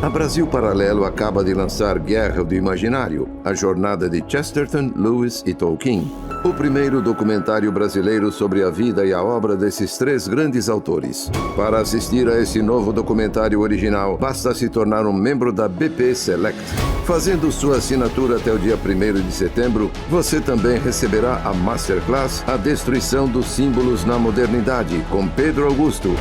A Brasil Paralelo acaba de lançar Guerra do Imaginário, a jornada de Chesterton, Lewis e Tolkien, o primeiro documentário brasileiro sobre a vida e a obra desses três grandes autores. Para assistir a esse novo documentário original, basta se tornar um membro da BP Select. Fazendo sua assinatura até o dia 1º de setembro, você também receberá a Masterclass A Destruição dos Símbolos na Modernidade, com Pedro Augusto.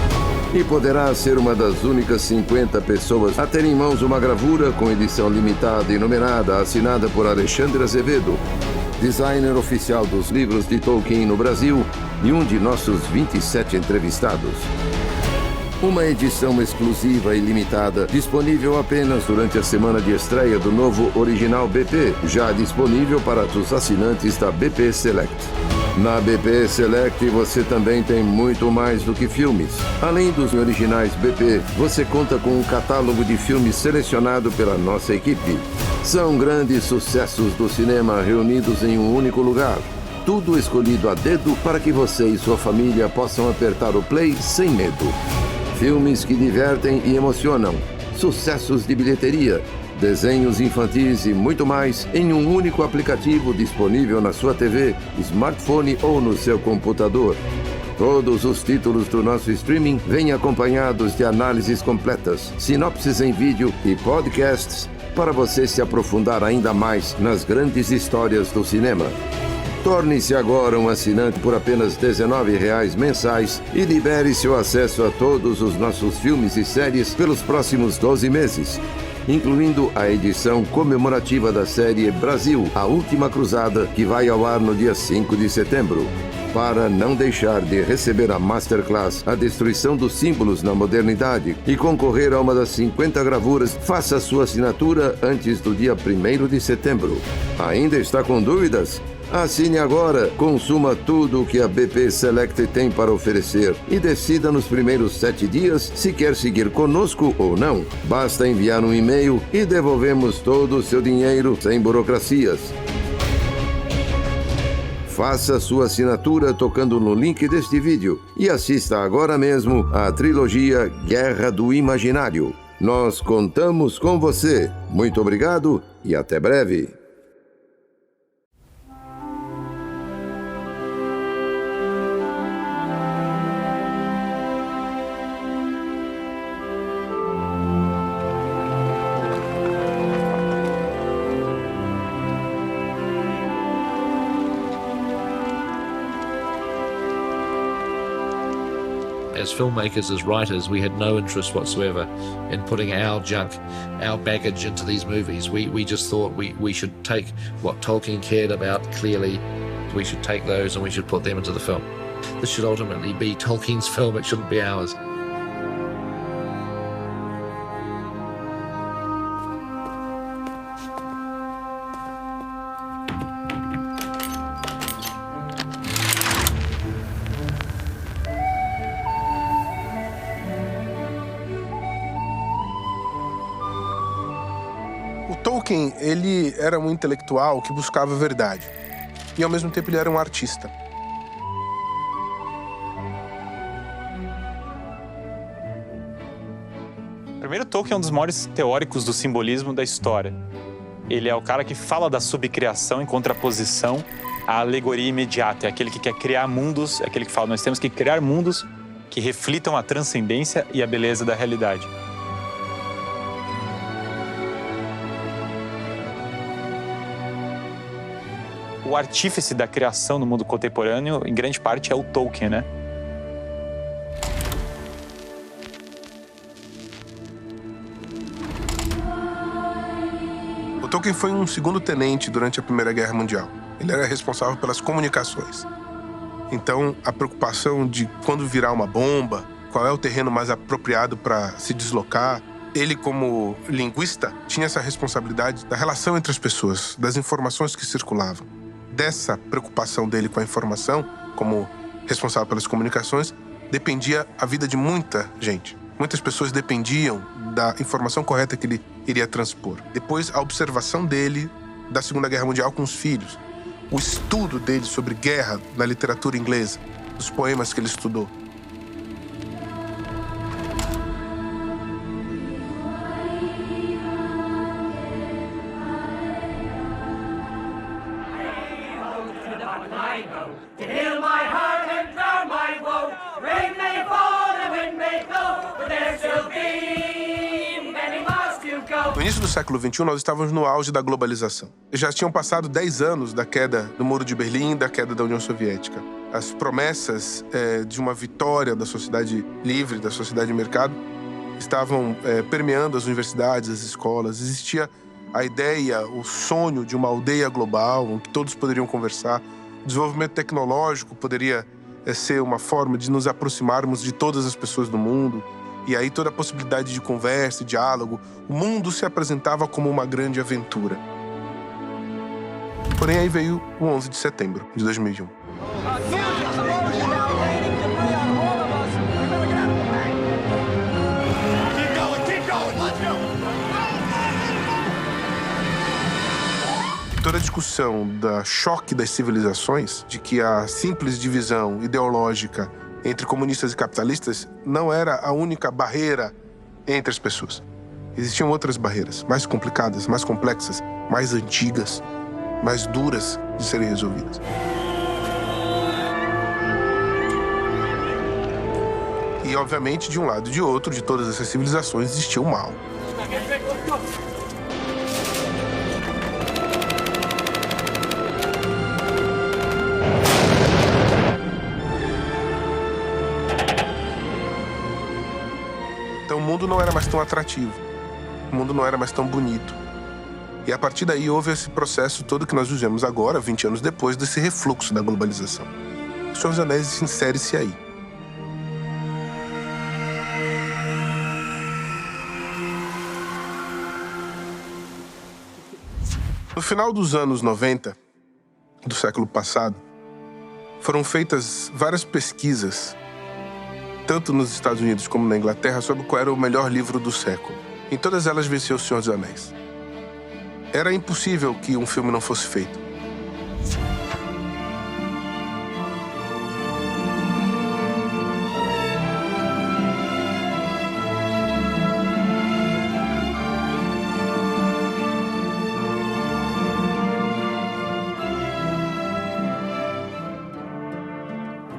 E poderá ser uma das únicas 50 pessoas a ter em mãos uma gravura com edição limitada e numerada, assinada por Alexandre Azevedo, designer oficial dos livros de Tolkien no Brasil e um de nossos 27 entrevistados. Uma edição exclusiva e limitada, disponível apenas durante a semana de estreia do novo Original BP, já disponível para os assinantes da BP Select. Na BP Select você também tem muito mais do que filmes. Além dos originais BP, você conta com um catálogo de filmes selecionado pela nossa equipe. São grandes sucessos do cinema reunidos em um único lugar. Tudo escolhido a dedo para que você e sua família possam apertar o play sem medo. Filmes que divertem e emocionam. Sucessos de bilheteria. Desenhos infantis e muito mais em um único aplicativo disponível na sua TV, smartphone ou no seu computador. Todos os títulos do nosso streaming vêm acompanhados de análises completas, sinopses em vídeo e podcasts para você se aprofundar ainda mais nas grandes histórias do cinema. Torne-se agora um assinante por apenas R$19 mensais e libere seu acesso a todos os nossos filmes e séries pelos próximos 12 meses. Incluindo a edição comemorativa da série Brasil, A Última Cruzada, que vai ao ar no dia 5 de setembro. Para não deixar de receber a Masterclass A Destruição dos Símbolos na Modernidade e concorrer a uma das 50 gravuras, faça sua assinatura antes do dia 1º de setembro. Ainda está com dúvidas? Assine agora, consuma tudo o que a BP Select tem para oferecer e decida nos primeiros 7 dias se quer seguir conosco ou não. Basta enviar um e-mail e devolvemos todo o seu dinheiro sem burocracias. Faça sua assinatura tocando no link deste vídeo e assista agora mesmo à trilogia Guerra do Imaginário. Nós contamos com você. Muito obrigado e até breve. As filmmakers, as writers, we had no interest whatsoever in putting our junk, our baggage into these movies. We just thought we should take what Tolkien cared about clearly, we should take those and we should put them into the film. This should ultimately be Tolkien's film, it shouldn't be ours. Tolkien, ele era um intelectual que buscava a verdade. E, ao mesmo tempo, ele era um artista. Primeiro, Tolkien é um dos maiores teóricos do simbolismo da história. Ele é o cara que fala da subcriação em contraposição à alegoria imediata. É aquele que quer criar mundos, é aquele que fala, nós temos que criar mundos que reflitam a transcendência e a beleza da realidade. O artífice da criação no mundo contemporâneo, em grande parte, é o Tolkien, né? O Tolkien foi um segundo-tenente durante a Primeira Guerra Mundial. Ele era responsável pelas comunicações. Então, a preocupação de quando virar uma bomba, qual é o terreno mais apropriado para se deslocar, ele, como linguista, tinha essa responsabilidade da relação entre as pessoas, das informações que circulavam. Dessa preocupação dele com a informação, como responsável pelas comunicações, dependia a vida de muita gente. Muitas pessoas dependiam da informação correta que ele iria transpor. Depois, a observação dele da Segunda Guerra Mundial com os filhos. O estudo dele sobre guerra na literatura inglesa, os poemas que ele estudou. No início do século XXI, nós estávamos no auge da globalização. Já tinham passado 10 anos da queda do Muro de Berlim, da queda da União Soviética. As promessas de uma vitória da sociedade livre, da sociedade de mercado, estavam permeando as universidades, as escolas. Existia a ideia, o sonho de uma aldeia global, em que todos poderiam conversar. O desenvolvimento tecnológico poderia ser uma forma de nos aproximarmos de todas as pessoas do mundo. E aí toda a possibilidade de conversa e diálogo, o mundo se apresentava como uma grande aventura. Porém, aí veio o 11 de setembro de 2001. Toda a discussão da choque das civilizações, de que a simples divisão ideológica entre comunistas e capitalistas não era a única barreira entre as pessoas. Existiam outras barreiras, mais complicadas, mais complexas, mais antigas, mais duras de serem resolvidas. E, obviamente, de um lado e de outro, de todas essas civilizações, existia o mal. Então o mundo não era mais tão atrativo, o mundo não era mais tão bonito. E a partir daí houve esse processo todo que nós vivemos agora, 20 anos depois, desse refluxo da globalização. O Senhor dos Anéis insere-se aí. No final dos anos 90, do século passado, foram feitas várias pesquisas tanto nos Estados Unidos como na Inglaterra, sobre qual era o melhor livro do século. Em todas elas venceu O Senhor dos Anéis. Era impossível que um filme não fosse feito.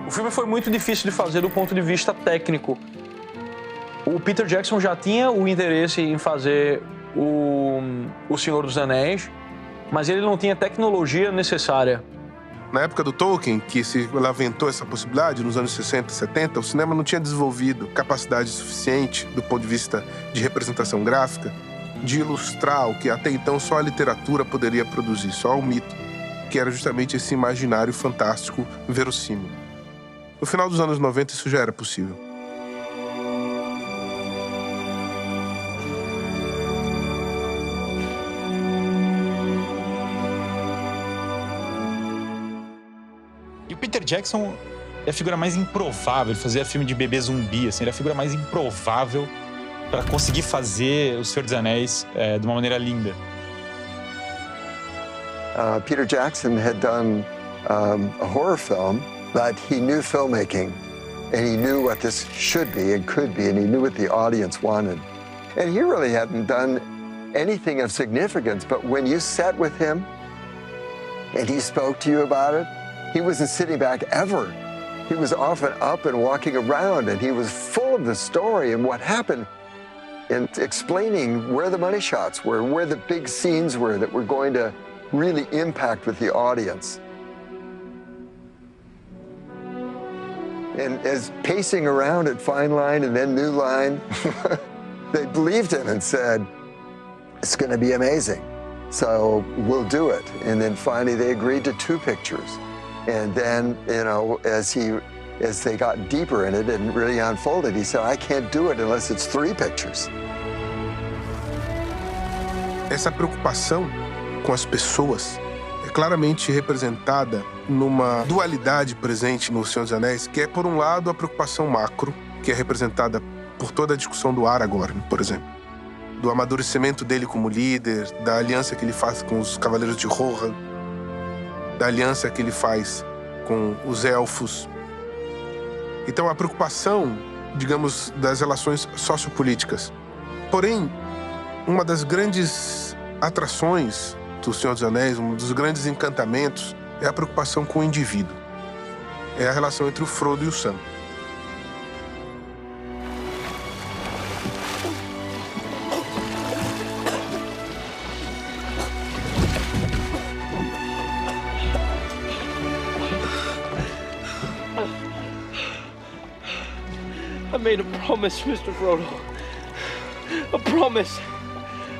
O filme foi muito difícil de fazer do ponto de vista técnico. O Peter Jackson já tinha o interesse em fazer o Senhor dos Anéis, mas ele não tinha a tecnologia necessária. Na época do Tolkien, que se aventou essa possibilidade, nos anos 60 e 70, o cinema não tinha desenvolvido capacidade suficiente, do ponto de vista de representação gráfica, de ilustrar o que até então só a literatura poderia produzir, só o mito, que era justamente esse imaginário fantástico verossímil. No final dos anos 90, isso já era possível. E o Peter Jackson é a figura mais improvável. Ele fazia filme de bebê zumbi, assim, ele é a figura mais improvável para conseguir fazer O Senhor dos Anéis de uma maneira linda. Peter Jackson had done a horror film, but he knew filmmaking, and he knew what this should be and could be, and he knew what the audience wanted. And he really hadn't done anything of significance, but when you sat with him and he spoke to you about it, he wasn't sitting back ever. He was often up and walking around, and he was full of the story and what happened, and explaining where the money shots were, where the big scenes were that were going to really impact with the audience. And as pacing around at Fine Line and then New Line, they believed him and said, it's going to be amazing, so we'll do it. And then finally they agreed to 2 pictures. And then, you know, as they got deeper in it and really unfolded, he said, I can't do it unless it's 3 pictures. Essa preocupação com as pessoas é claramente representada numa dualidade presente no Senhor dos Anéis, que é, por um lado, a preocupação macro, que é representada por toda a discussão do Aragorn, por exemplo, do amadurecimento dele como líder, da aliança que ele faz com os Cavaleiros de Rohan, da aliança que ele faz com os Elfos. Então, a preocupação, digamos, das relações sociopolíticas. Porém, uma das grandes atrações do Senhor dos Anéis, um dos grandes encantamentos, é a preocupação com o indivíduo. É a relação entre o Frodo e o Sam. made a promise, Mr. Frodo. A promise.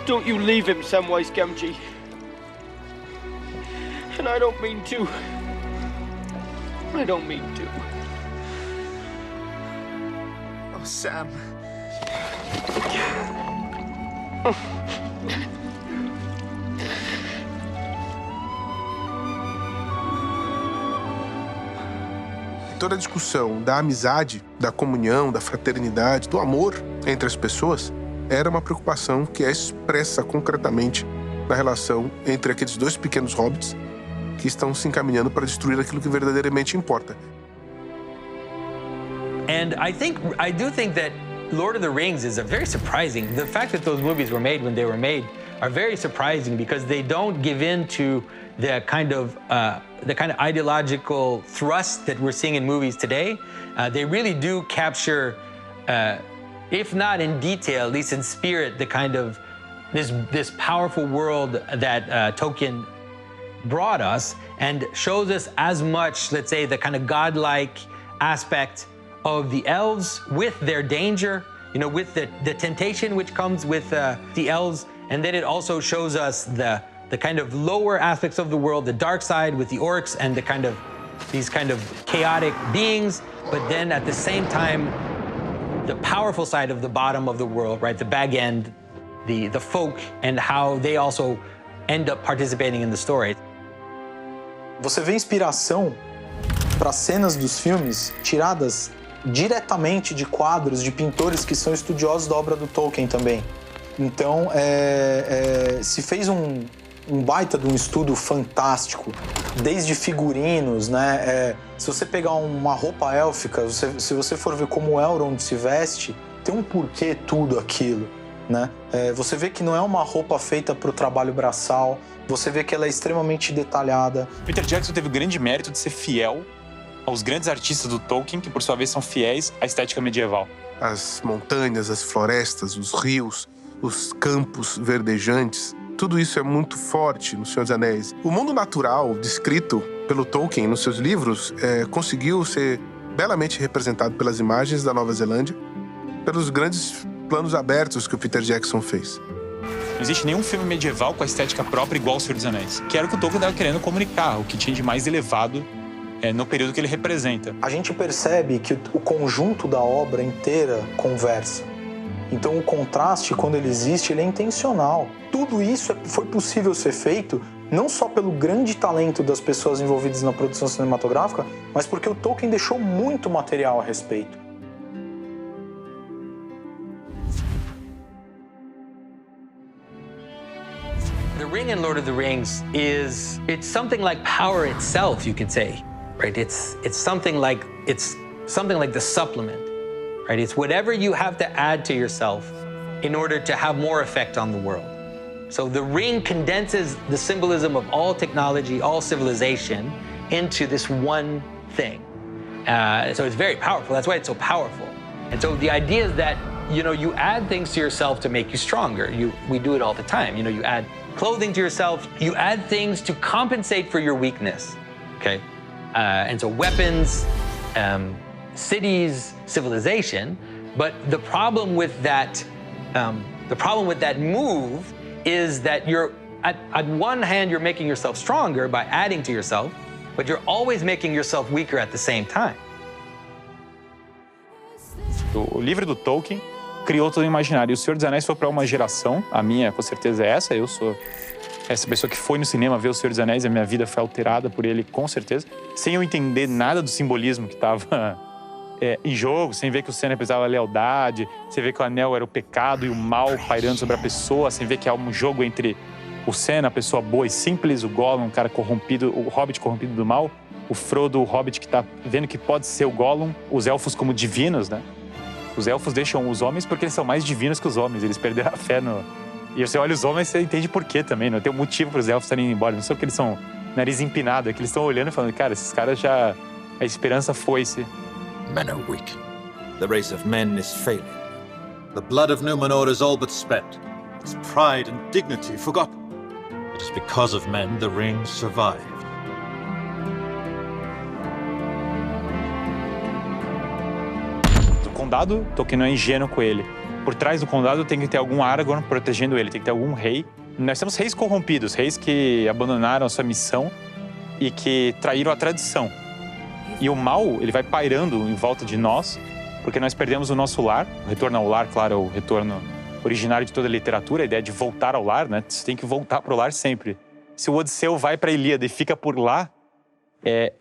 Don't you leave him, Samwise Gamgee. And I don't mean to. I don't mean to. Oh, Sam. Toda a discussão da amizade, da comunhão, da fraternidade, do amor entre as pessoas era uma preocupação que é expressa concretamente na relação entre aqueles dois pequenos hobbits que estão se encaminhando para destruir aquilo que verdadeiramente importa. And I do think that Lord of the Rings is a very surprising. The fact that those movies were made when they were made are very surprising because they don't give in to the kind of ideological thrust that we're seeing in movies today. They really do capture, if not in detail, at least in spirit, the kind of this powerful world that Tolkien brought us and shows us as much, let's say, the kind of godlike aspect of the elves with their danger, you know, with the temptation which comes with the elves. And then it also shows us the kind of lower aspects of the world, the dark side with the orcs and the kind of these kind of chaotic beings, but then at the same time, the powerful side of the bottom of the world, right? The Bag End, the folk, and how they also end up participating in the story. Você vê inspiração para cenas dos filmes tiradas diretamente de quadros de pintores que são estudiosos da obra do Tolkien também. Então, se fez um baita de um estudo fantástico, desde figurinos, né? Se você pegar uma roupa élfica, se você for ver como o Elrond se veste, tem um porquê tudo aquilo, né? Você vê que não é uma roupa feita para o trabalho braçal, você vê que ela é extremamente detalhada. Peter Jackson teve o grande mérito de ser fiel aos grandes artistas do Tolkien, que por sua vez são fiéis à estética medieval. As montanhas, as florestas, os rios, os campos verdejantes, tudo isso é muito forte no Senhor dos Anéis. O mundo natural descrito pelo Tolkien nos seus livros conseguiu ser belamente representado pelas imagens da Nova Zelândia, pelos grandes planos abertos que o Peter Jackson fez. Não existe nenhum filme medieval com a estética própria igual ao Senhor dos Anéis, que era o que o Tolkien estava querendo comunicar, o que tinha de mais elevado no período que ele representa. A gente percebe que o conjunto da obra inteira conversa. Então o contraste, quando ele existe, ele é intencional. Tudo isso foi possível ser feito não só pelo grande talento das pessoas envolvidas na produção cinematográfica, mas porque o Tolkien deixou muito material a respeito. The ring in Lord of the Rings it's something like power itself, you could say, right? It's something like the supplement, right? It's whatever you have to add to yourself in order to have more effect on the world. So the ring condenses the symbolism of all technology, all civilization into this one thing. So it's very powerful. That's why it's so powerful. And so the idea is that, you know, you add things to yourself to make you stronger. We do it all the time. You know, you add clothing to yourself, you add things to compensate for your weakness, okay? And so weapons, cities, civilization. But the problem with that move is that you're, at one hand, you're making yourself stronger by adding to yourself, but you're always making yourself weaker at the same time. O livro do Tolkien criou todo o imaginário. E o Senhor dos Anéis foi para uma geração, a minha com certeza é essa, eu sou essa pessoa que foi no cinema ver o Senhor dos Anéis, a minha vida foi alterada por ele, com certeza, sem eu entender nada do simbolismo que estava em jogo, sem ver que o Sam representava a lealdade, sem ver que o anel era o pecado e o mal pairando sobre a pessoa, sem ver que há um jogo entre o Sam, a pessoa boa e simples, o Gollum, um cara corrompido, o Hobbit corrompido do mal, o Frodo, o Hobbit que está vendo que pode ser o Gollum, os elfos como divinos, né? Os elfos deixam os homens porque eles são mais divinos que os homens, eles perderam a fé no... E você olha os homens, você entende por quê também, não tem um motivo para os elfos estarem indo embora, não são que eles são nariz empinado, é que eles estão olhando e falando, cara, esses caras já... a esperança foi-se. Men are weak. The race of men is failing. The blood of Numenor is all but spent. Its pride and dignity forgotten. It is because of men the ring survived. O condado, Tolkien não é ingênuo com ele. Por trás do condado tem que ter algum Aragorn protegendo ele, tem que ter algum rei. Nós temos reis corrompidos, reis que abandonaram a sua missão e que traíram a tradição. E o mal, ele vai pairando em volta de nós, porque nós perdemos o nosso lar. O retorno ao lar, claro, é o retorno originário de toda a literatura, a ideia de voltar ao lar, né? Você tem que voltar para o lar sempre. Se o Odisseu vai para a Ilíada e fica por lá,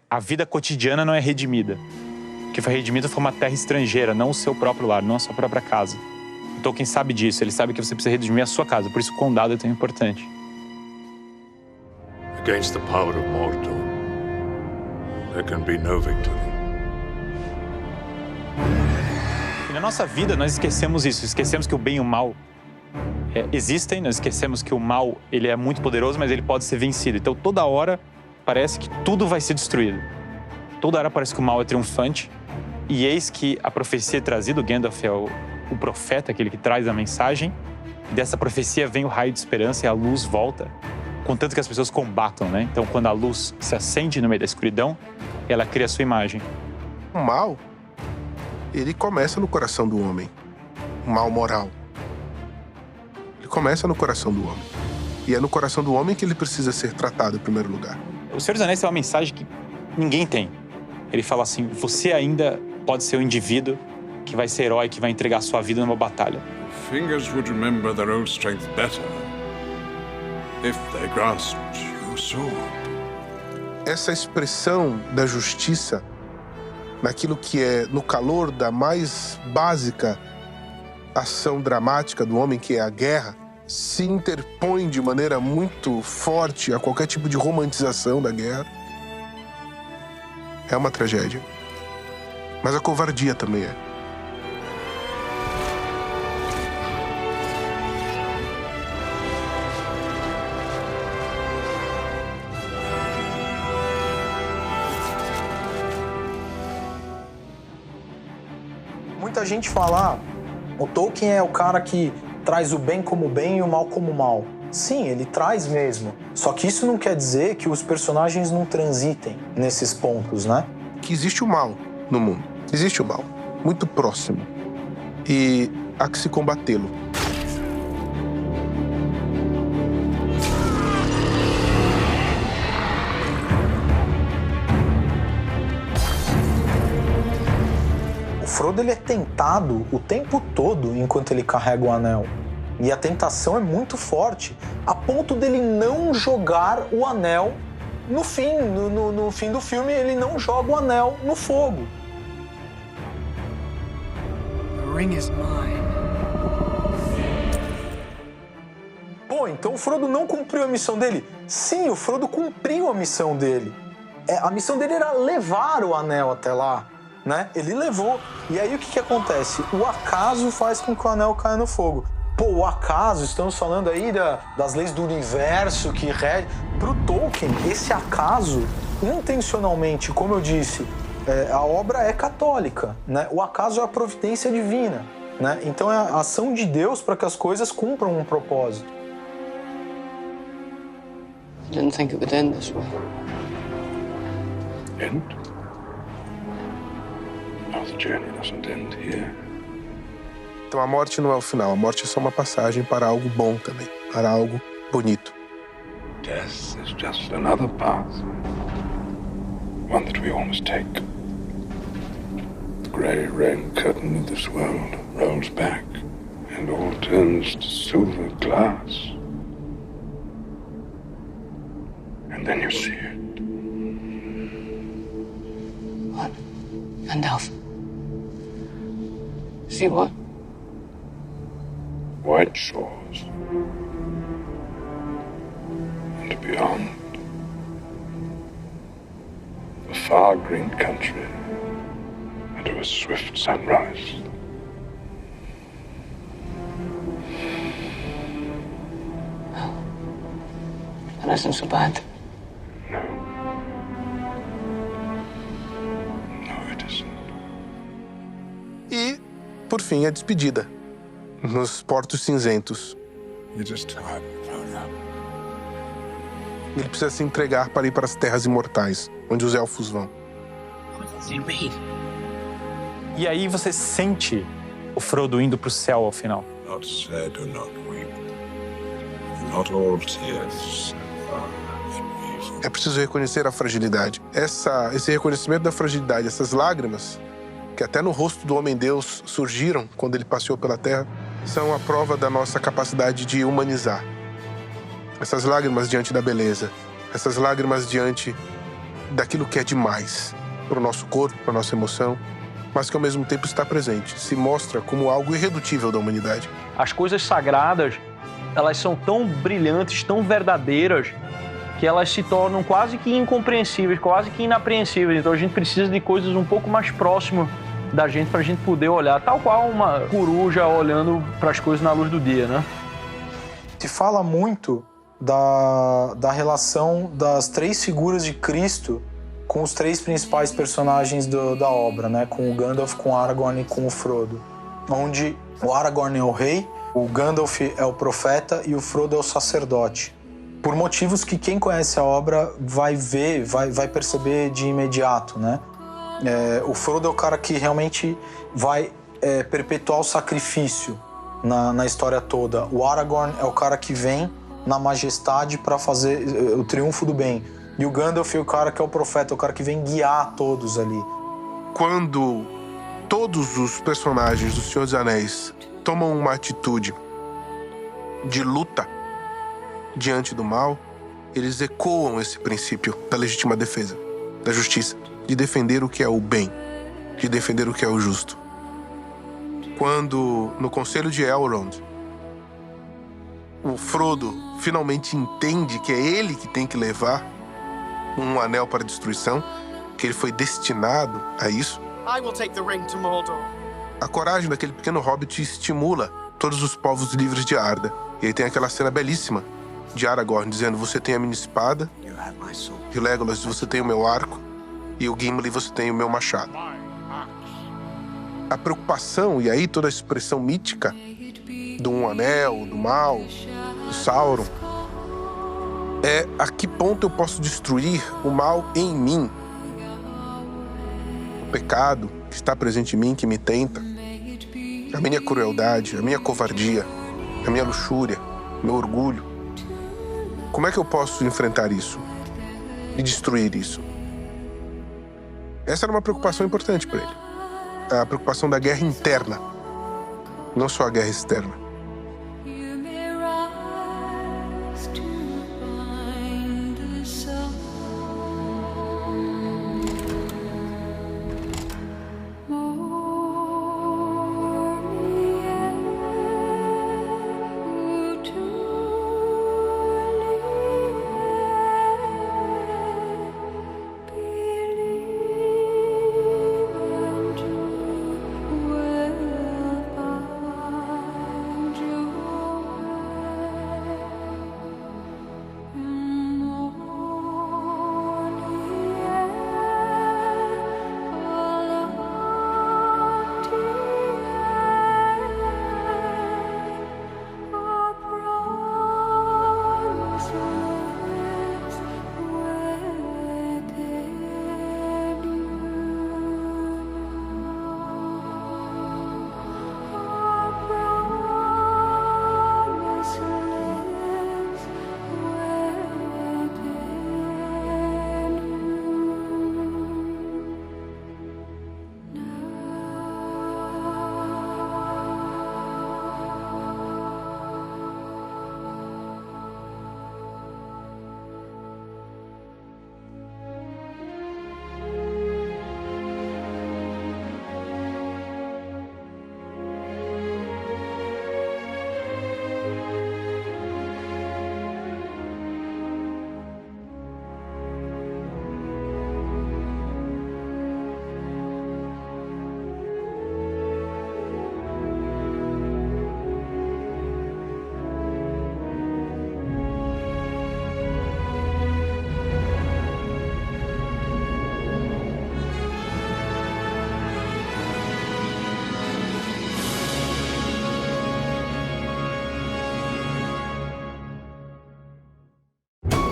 a vida cotidiana não é redimida. O que foi redimido foi uma terra estrangeira, não o seu próprio lar, não a sua própria casa. O Tolkien sabe disso, ele sabe que você precisa redimir a sua casa, por isso o condado é tão importante. Against the power of Mordor, there can be no victory. E na nossa vida nós esquecemos isso, esquecemos que o bem e o mal existem, nós esquecemos que o mal ele é muito poderoso, mas ele pode ser vencido. Então toda hora parece que tudo vai ser destruído. Toda hora parece que o mal é triunfante. E eis que a profecia trazida, o Gandalf é o profeta, aquele que traz a mensagem. Dessa profecia vem o raio de esperança e a luz volta, contanto que as pessoas combatam, né? Então quando a luz se acende no meio da escuridão, ela cria a sua imagem. O mal, ele começa no coração do homem. O mal moral. Ele começa no coração do homem. E é no coração do homem que ele precisa ser tratado em primeiro lugar. O Senhor dos Anéis tem uma mensagem que ninguém tem. Ele fala assim, você ainda pode ser o indivíduo que vai ser herói, que vai entregar sua vida numa batalha. Fingers would remember their own strength better if they grasped your sword. Essa expressão da justiça, naquilo que é no calor da mais básica ação dramática do homem, que é a guerra, se interpõe de maneira muito forte a qualquer tipo de romantização da guerra. É uma tragédia. Mas a covardia também é. Muita gente fala, o Tolkien é o cara que traz o bem como bem e o mal como mal. Sim, ele traz mesmo. Só que isso não quer dizer que os personagens não transitem nesses pontos, né? Que existe o mal no mundo. Existe o mal. Muito próximo. E há que se combatê-lo. O Frodo ele é tentado o tempo todo enquanto ele carrega o anel. E a tentação é muito forte, a ponto dele não jogar o anel no fim. No fim do filme, ele não joga o anel no fogo. The ring is mine. Pô, então o Frodo não cumpriu a missão dele? Sim, o Frodo cumpriu a missão dele. A missão dele era levar o anel até lá, né? Ele levou. E aí o que acontece? O acaso faz com que o anel caia no fogo. Pô, o acaso, estamos falando aí das leis do universo que rege. Pro Tolkien, esse acaso, intencionalmente, como eu disse, a obra é católica, né? O acaso é a providência divina, né? Então é a ação de Deus para que as coisas cumpram um propósito. I didn't think it would end this way. End? No, the journey doesn't end here. Então a morte não é o final, a morte é só uma passagem para algo bom também, para algo bonito. Death is just another path. One that we all must take. The grey rain curtain of this world rolls back and all turns to silver glass. And then you see it. What? Gandalf. See what? White shores. And beyond, a far green country and a swift sunrise. That isn't so bad. No, it isn't. E, por fim, a despedida. Nos Portos Cinzentos. It is time, Frodo. Ele precisa se entregar para ir para as Terras Imortais, onde os elfos vão. What does he mean? E aí você sente o Frodo indo pro céu ao final. Not sad or not weep. Not all tears are É preciso reconhecer a fragilidade. Esse reconhecimento da fragilidade, essas lágrimas, que até no rosto do Homem-Deus surgiram quando ele passeou pela Terra, são a prova da nossa capacidade de humanizar. Essas lágrimas diante da beleza, essas lágrimas diante daquilo que é demais para o nosso corpo, para a nossa emoção, mas que ao mesmo tempo está presente, se mostra como algo irredutível da humanidade. As coisas sagradas, elas são tão brilhantes, tão verdadeiras, que elas se tornam quase que incompreensíveis, quase que inapreensíveis. Então a gente precisa de coisas um pouco mais próximas da gente para a gente poder olhar, tal qual uma coruja olhando para as coisas na luz do dia, né? Se fala muito da relação das três figuras de Cristo com os três principais personagens da obra, né? Com o Gandalf, com o Aragorn e com o Frodo. Onde o Aragorn é o rei, o Gandalf é o profeta e o Frodo é o sacerdote. Por motivos que quem conhece a obra vai ver, vai perceber de imediato, né? O Frodo é o cara que realmente vai perpetuar o sacrifício na história toda. O Aragorn é o cara que vem na majestade para fazer o triunfo do bem. E o Gandalf é o cara que é o profeta, o cara que vem guiar todos ali. Quando todos os personagens do Senhor dos Anéis tomam uma atitude de luta diante do mal, eles ecoam esse princípio da legítima defesa, da justiça, de defender o que é o bem, de defender o que é o justo. Quando, no Conselho de Elrond, o Frodo finalmente entende que é ele que tem que levar um anel para a destruição, que ele foi destinado a isso, I will take the ring to Mordor. a coragem daquele pequeno hobbit estimula todos os povos livres de Arda. E aí tem aquela cena belíssima de Aragorn dizendo: você tem a minha espada, e o Legolas: você tem o meu arco, e o Gimli: você tem o meu machado. A preocupação, e aí toda a expressão mítica do um anel, do mal, do Sauron, é a que ponto eu posso destruir o mal em mim, o pecado que está presente em mim, que me tenta, a minha crueldade, a minha covardia, a minha luxúria, o meu orgulho. Como é que eu posso enfrentar isso e destruir isso? Essa era uma preocupação importante para ele. A preocupação da guerra interna, não só a guerra externa.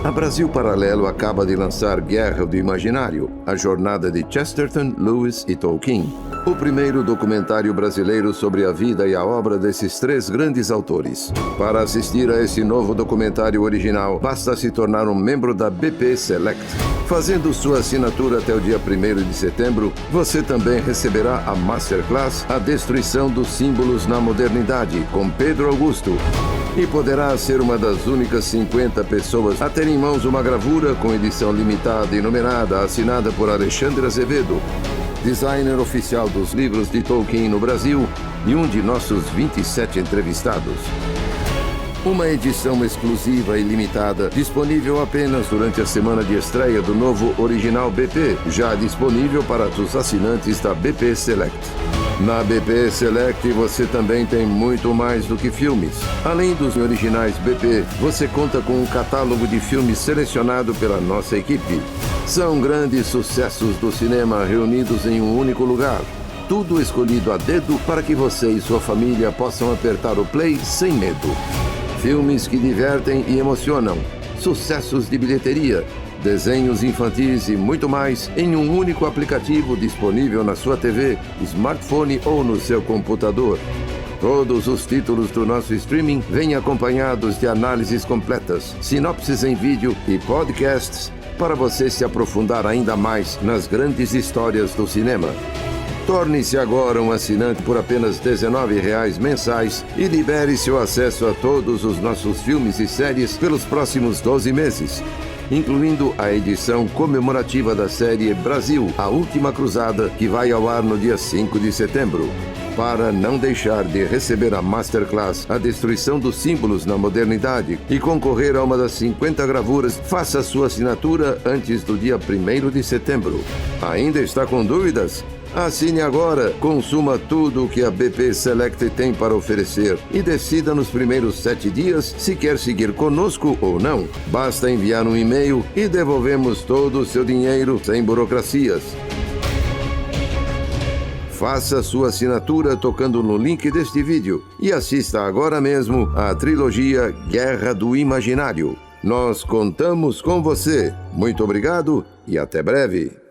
A Brasil Paralelo acaba de lançar Guerra do Imaginário, a jornada de Chesterton, Lewis e Tolkien, o primeiro documentário brasileiro sobre a vida e a obra desses três grandes autores. Para assistir a esse novo documentário original, basta se tornar um membro da BP Select. Fazendo sua assinatura até o dia 1º de setembro, você também receberá a Masterclass A Destruição dos Símbolos na Modernidade, com Pedro Augusto. E poderá ser uma das únicas 50 pessoas a ter em mãos uma gravura com edição limitada e numerada, assinada por Alexandre Azevedo, designer oficial dos livros de Tolkien no Brasil e um de nossos 27 entrevistados. Uma edição exclusiva e limitada, disponível apenas durante a semana de estreia do novo Original BP, já disponível para os assinantes da BP Select. Na BP Select você também tem muito mais do que filmes. Além dos originais BP, você conta com um catálogo de filmes selecionado pela nossa equipe. São grandes sucessos do cinema reunidos em um único lugar. Tudo escolhido a dedo para que você e sua família possam apertar o play sem medo. Filmes que divertem e emocionam, sucessos de bilheteria, desenhos infantis e muito mais em um único aplicativo disponível na sua TV, smartphone ou no seu computador. Todos os títulos do nosso streaming vêm acompanhados de análises completas, sinopses em vídeo e podcasts para você se aprofundar ainda mais nas grandes histórias do cinema. Torne-se agora um assinante por apenas R$19 mensais e libere seu acesso a todos os nossos filmes e séries pelos próximos 12 meses, incluindo a edição comemorativa da série Brasil, A Última Cruzada, que vai ao ar no dia 5 de setembro. Para não deixar de receber a Masterclass A Destruição dos Símbolos na Modernidade e concorrer a uma das 50 gravuras, faça sua assinatura antes do dia 1º de setembro. Ainda está com dúvidas? Assine agora, consuma tudo o que a BP Select tem para oferecer e decida nos primeiros 7 dias se quer seguir conosco ou não. Basta enviar um e-mail e devolvemos todo o seu dinheiro sem burocracias. Faça sua assinatura tocando no link deste vídeo e assista agora mesmo à trilogia Guerra do Imaginário. Nós contamos com você. Muito obrigado e até breve.